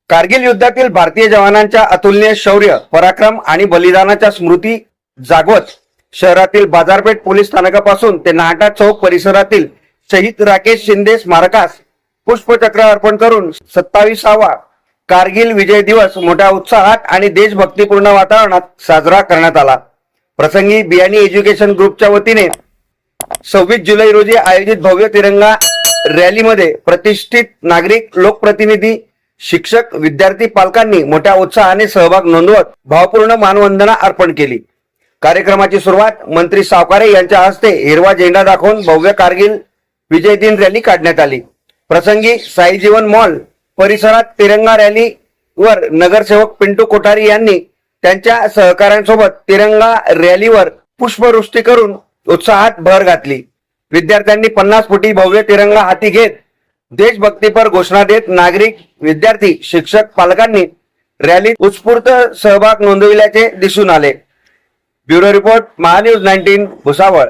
कारगिल युद्धातील भारतीय जवानांच्या अतुलनीय शौर्य, पराक्रम आणि बलिदानाच्या स्मृती जागवत शहरातील बाजारपेठ पोलीस स्थानकापासून ते नाहटा चौक परिसरातील शहीद राकेश शिंदे स्मारकास पुष्पचक्र अर्पण करून 27वा कारगिल विजय दिवस मोठ्या उत्साहात आणि देशभक्तीपूर्ण वातावरणात साजरा करण्यात आला। प्रसंगी बियाणी एज्युकेशन ग्रुपच्या वतीने 26 जुलै रोजी आयोजित भव्य तिरंगा रॅलीमध्ये प्रतिष्ठित नागरिक, लोकप्रतिनिधी, शिक्षक, विद्यार्थी, पालकांनी मोठ्या उत्साहाने सहभाग नोंदवत भावपूर्ण मानवंदना अर्पण केली। कार्यक्रमाची सुरुवात मंत्री सावकारे यांच्या हस्ते हिरवा झेंडा दाखवून भव्य कारगिल विजय दिन रॅली काढण्यात आली। प्रसंगी साई जीवन मॉल परिसरात तिरंगा रॅलीवर नगरसेवक पिंटू कोठारी यांनी त्यांच्या सहकाऱ्यांसोबत तिरंगा रॅलीवर पुष्पवृष्टी करून उत्साहात भर घातली। विद्यार्थ्यांनी 50 फुटी भव्य तिरंगा हाती घेत देशभक्तीपर घोषणा देत नागरिक, विद्यार्थी, शिक्षक, पालकांनी रॅलीत उत्स्फूर्त सहभाग नोंदविल्याचे दिसून आले। Bureau report, Mahanews 19, Bhusawal.